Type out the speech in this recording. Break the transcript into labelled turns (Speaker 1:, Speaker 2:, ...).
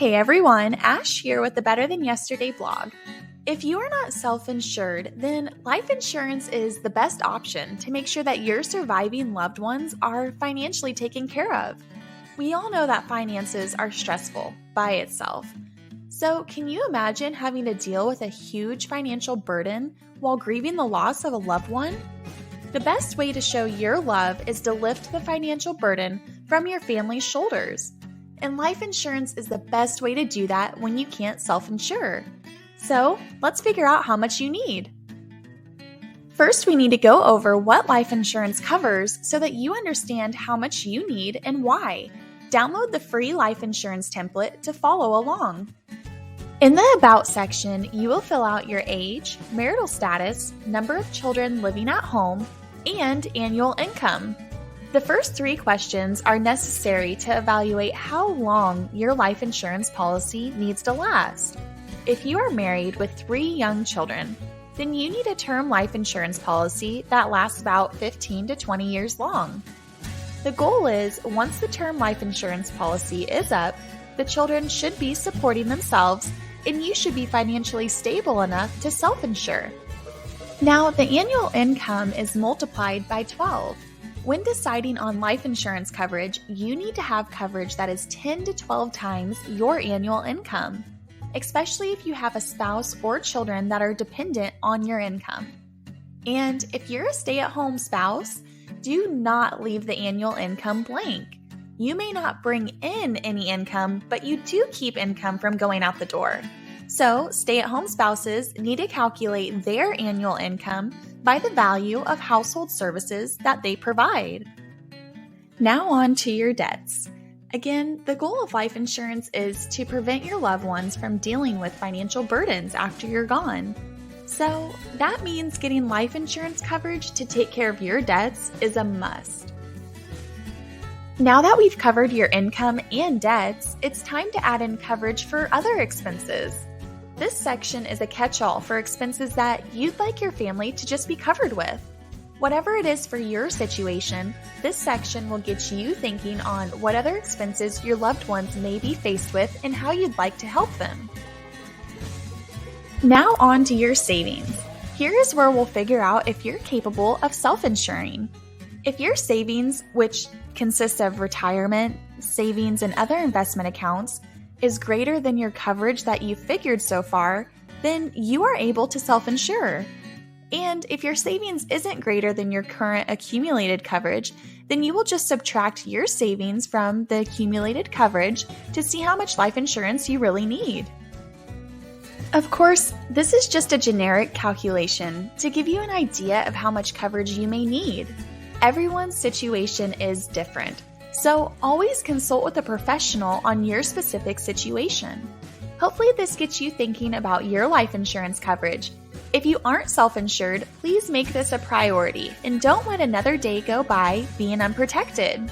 Speaker 1: Hey everyone, Ash here with the Better Than Yesterday blog. If you are not self-insured, then life insurance is the best option to make sure that your surviving loved ones are financially taken care of. We all know that finances are stressful by itself. So can you imagine having to deal with a huge financial burden while grieving the loss of a loved one? The best way to show your love is to lift the financial burden from your family's shoulders. And life insurance is the best way to do that when you can't self-insure. So let's figure out how much you need. First, we need to go over what life insurance covers so that you understand how much you need and why. Download the free life insurance template to follow along. In the About section, you will fill out your age, marital status, number of children living at home, and annual income. The first 3 questions are necessary to evaluate how long your life insurance policy needs to last. If you are married with 3 young children, then you need a term life insurance policy that lasts about 15 to 20 years long. The goal is, once the term life insurance policy is up, the children should be supporting themselves and you should be financially stable enough to self-insure. Now, the annual income is multiplied by 12. When deciding on life insurance coverage, you need to have coverage that is 10 to 12 times your annual income, especially if you have a spouse or children that are dependent on your income. And if you're a stay-at-home spouse, do not leave the annual income blank. You may not bring in any income, but you do keep income from going out the door. So, stay-at-home spouses need to calculate their annual income by the value of household services that they provide. Now on to your debts. Again, the goal of life insurance is to prevent your loved ones from dealing with financial burdens after you're gone. So that means getting life insurance coverage to take care of your debts is a must. Now that we've covered your income and debts, it's time to add in coverage for other expenses. This section is a catch-all for expenses that you'd like your family to just be covered with. Whatever it is for your situation, this section will get you thinking on what other expenses your loved ones may be faced with and how you'd like to help them. Now on to your savings. Here is where we'll figure out if you're capable of self-insuring. If your savings, which consists of retirement, savings, and other investment accounts, is greater than your coverage that you've figured so far, then you are able to self-insure. And if your savings isn't greater than your current accumulated coverage, then you will just subtract your savings from the accumulated coverage to see how much life insurance you really need. Of course, this is just a generic calculation to give you an idea of how much coverage you may need. Everyone's situation is different, so always consult with a professional on your specific situation. Hopefully this gets you thinking about your life insurance coverage. If you aren't self-insured, please make this a priority and don't let another day go by being unprotected.